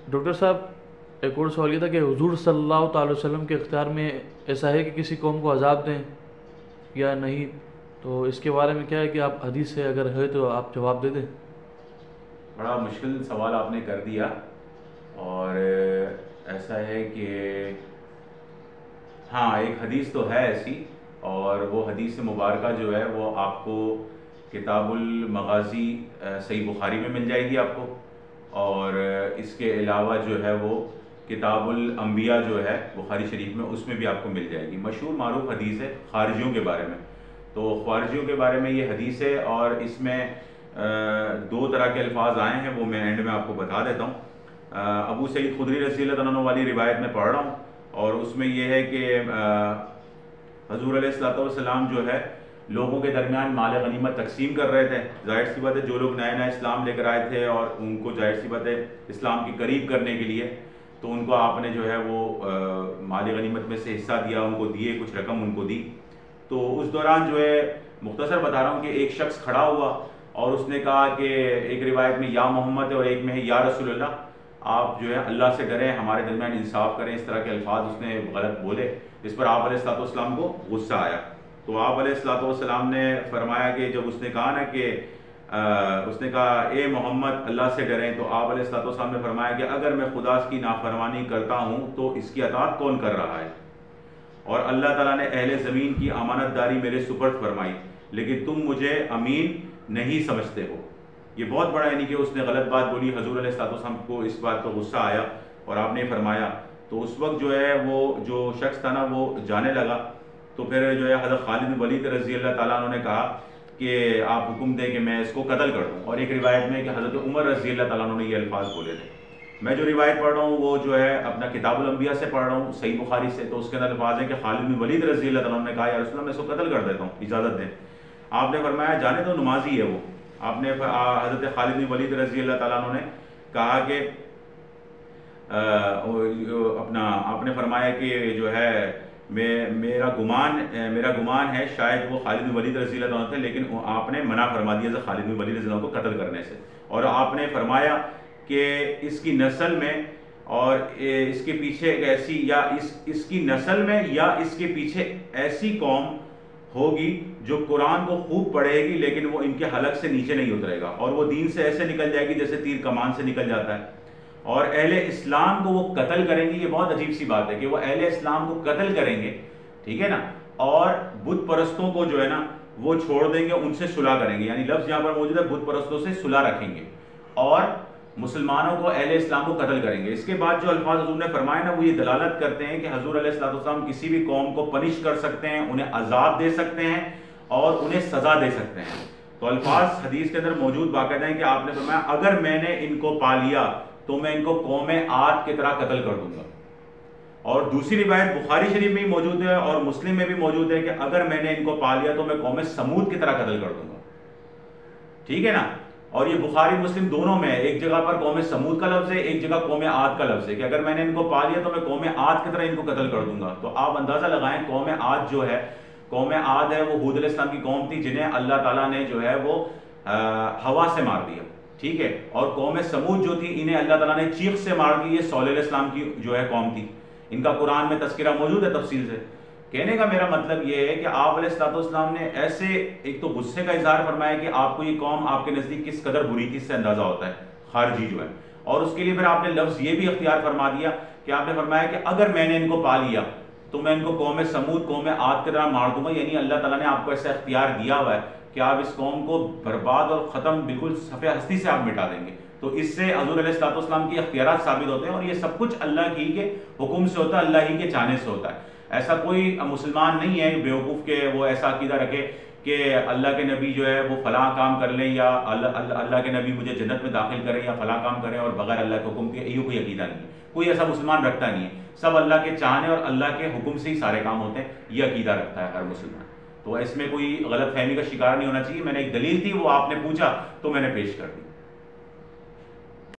Doctor صاحب، ایک اور سوال یہ تھا کہ حضور صلی اللہ تعالی وسلم کے اختیار میں ایسا ہے کہ کسی قوم کو عذاب دیں یا نہیں؟ تو اس کے بارے میں کیا ہے کہ آپ حدیث سے اگر ہے تو آپ جواب دے دیں۔ بڑا مشکل سوال آپ نے کر دیا، اور ایسا ہے کہ ہاں ایک حدیث تو ہے ایسی، اور وہ حدیث مبارکہ جو ہے وہ آپ کو کتاب المغازی صحیح بخاری میں مل جائے گی آپ کو، اور اس کے علاوہ جو ہے وہ کتاب الانبیاء جو ہے بخاری شریف میں، اس میں بھی آپ کو مل جائے گی۔ مشہور معروف حدیث ہے خارجیوں کے بارے میں۔ تو خارجیوں کے بارے میں یہ حدیث ہے، اور اس میں دو طرح کے الفاظ آئے ہیں، وہ میں اینڈ میں آپ کو بتا دیتا ہوں۔ ابو سعید خدری رضی اللہ عنہ والی روایت میں پڑھ رہا ہوں، اور اس میں یہ ہے کہ حضور علیہ الصلوۃ والسلام جو ہے لوگوں کے درمیان مال غنیمت تقسیم کر رہے تھے۔ ظاہر سی بات ہے جو لوگ نئے اسلام لے کر آئے تھے اور ان کو ظاہر سی بات ہے اسلام کے قریب کرنے کے لیے، تو ان کو آپ نے جو ہے وہ مال غنیمت میں سے حصہ دیا، ان کو دیے، کچھ رقم ان کو دی۔ تو اس دوران جو ہے مختصر بتا رہا ہوں کہ ایک شخص کھڑا ہوا اور اس نے کہا کہ ایک روایت میں یا محمد ہے اور ایک میں ہے یا رسول اللہ، آپ جو ہے اللہ سے ڈریں، ہمارے درمیان انصاف کریں۔ اس طرح کے الفاظ اس نے غلط بولے۔ اس پر آپ علیہ الصلوۃ والسلام کو غصہ آیا، تو آپ علیہ الصلوۃ والسلام نے فرمایا کہ جب اس نے کہا نا کہ اس نے کہا اے محمد اللہ سے ڈریں، تو آپ علیہ الصلوۃ والسلام نے فرمایا کہ اگر میں خدا کی نافرمانی کرتا ہوں تو اس کی اطاعت کون کر رہا ہے؟ اور اللہ تعالیٰ نے اہل زمین کی امانت داری میرے سپرد فرمائی، لیکن تم مجھے امین نہیں سمجھتے ہو۔ یہ بہت بڑا یعنی کہ اس نے غلط بات بولی۔ حضور علیہ الصلوۃ والسلام کو اس بات پر غصہ آیا اور آپ نے فرمایا، تو اس وقت جو ہے وہ جو شخص تھا نا وہ جانے لگا۔ تو پھر جو ہے حضرت خالد بن ولید رضی اللہ تعالیٰ عنہ نے کہا کہ آپ حکم دیں کہ میں اس کو قتل کر دوں، اور ایک روایت میں کہ حضرت عمر رضی اللہ تعالیٰ عنہ نے یہ الفاظ بولے تھے۔ میں جو روایت پڑھ رہا ہوں وہ جو ہے اپنا کتاب الانبیاء سے پڑھ رہا ہوں صحیح بخاری سے، تو اس کے اندر الفاظ ہیں کہ خالد بن ولید رضی اللہ تعالیٰ عنہ نے کہا یا رسول اللہ میں اس کو قتل کر دیتا ہوں، اجازت دیں۔ آپ نے فرمایا جانے تو نمازی ہے وہ۔ آپ نے حضرت خالد بن ولید رضی اللہ تعالیٰ عنہ نے کہا کہ آپ نے فرمایا کہ جو ہے میرا گمان ہے شاید وہ خالد بن ولید رضی اللہ عنہ تھے، لیکن آپ نے منع فرما دیا خالد بن ولید رضی اللہ عنہ کو قتل کرنے سے، اور آپ نے فرمایا کہ اس کی نسل میں اور اس کے پیچھے ایک ایسی یا اس کی نسل میں یا اس کے پیچھے ایسی قوم ہوگی جو قرآن کو خوب پڑھے گی لیکن وہ ان کے حلق سے نیچے نہیں اترے گا، اور وہ دین سے ایسے نکل جائے گی جیسے تیر کمان سے نکل جاتا ہے، اور اہل اسلام کو وہ قتل کریں گے۔ یہ بہت عجیب سی بات ہے کہ وہ اہل اسلام کو قتل کریں گے، ٹھیک ہے نا، اور بت پرستوں کو جو ہے نا وہ چھوڑ دیں گے، ان سے صلح کریں گے، یعنی لفظ یہاں پر موجود ہے بت پرستوں سے صلح رکھیں گے، اور مسلمانوں کو اہل اسلام کو قتل کریں گے۔ اس کے بعد جو الفاظ حضور نے فرمائے نا وہ یہ دلالت کرتے ہیں کہ حضور علیہ الصلوۃ والسلام کسی بھی قوم کو پنش کر سکتے ہیں، انہیں عذاب دے سکتے ہیں اور انہیں سزا دے سکتے ہیں۔ تو الفاظ حدیث کے اندر موجود باقاعدہ ہیں کہ آپ نے فرمایا اگر میں نے ان کو پا لیا تو میں ان کو قوم عاد کی طرح قتل کر دوں گا، اور دوسری روایت بخاری شریف میں ہی موجود ہے اور مسلم میں بھی موجود ہے کہ اگر میں نے ان کو پا لیا تو میں قوم سمود کی طرح قتل کر دوں گا، ٹھیک ہے نا۔ اور یہ بخاری مسلم دونوں میں ہے، ایک جگہ پر قوم سمود کا لفظ ہے، ایک جگہ قوم عاد کا لفظ ہے کہ اگر میں نے ان کو پا لیا تو میں قوم عاد کی طرح ان کو قتل کر دوں گا۔ تو آپ اندازہ لگائیں قوم عاد جو ہے، قوم عاد ہے وہ ہود علیہ السلام کی قوم تھی جنہیں اللہ تعالیٰ نے جو ہے وہ ہوا سے مار دیا، ٹھیک ہے، اور قوم سمود جو تھی انہیں اللہ تعالیٰ نے چیخ سے مار دی۔ یہ صالح علیہ السلام کی جو ہے قوم تھی، ان کا قرآن میں تذکرہ موجود ہے تفصیل سے۔ کہنے کا میرا مطلب یہ ہے کہ آپ علیہ الصلوۃ والسلام نے ایسے ایک تو غصے کا اظہار فرمایا کہ آپ کو یہ قوم آپ کے نزدیک کس قدر بری تھی، اس سے اندازہ ہوتا ہے خارجی جو ہے، اور اس کے لیے پھر آپ نے لفظ یہ بھی اختیار فرما دیا کہ آپ نے فرمایا کہ اگر میں نے ان کو پا لیا تو میں ان کو قوم سمود قوم عاد کی طرح مار دوں گا، یعنی اللہ تعالیٰ نے آپ کو ایسا اختیار دیا ہوا ہے کہ آپ اس قوم کو برباد اور ختم بالکل صفحہ ہستی سے آپ مٹا دیں گے۔ تو اس سے حضور علیہ الصلوۃ والسلام کی اختیارات ثابت ہوتے ہیں، اور یہ سب کچھ اللہ کی کے حکم سے ہوتا ہے، اللہ ہی کے چاہنے سے ہوتا ہے۔ ایسا کوئی مسلمان نہیں ہے بیوقوف کے وہ ایسا عقیدہ رکھے کہ اللہ کے نبی جو ہے وہ فلاں کام کر لیں یا اللہ کے نبی مجھے جنت میں داخل کریں یا فلاں کام کریں اور بغیر اللہ کے حکم کے، یہ کوئی عقیدہ نہیں ہے، کوئی ایسا مسلمان رکھتا نہیں ہے۔ سب اللہ کے چاہنے اور اللہ کے حکم سے ہی سارے کام ہوتے ہیں، یہ عقیدہ رکھتا ہے ہر مسلمان۔ تو اس میں کوئی غلط فہمی کا شکار نہیں ہونا چاہیے۔ میں نے ایک دلیل تھی وہ آپ نے پوچھا تو میں نے پیش کر دی۔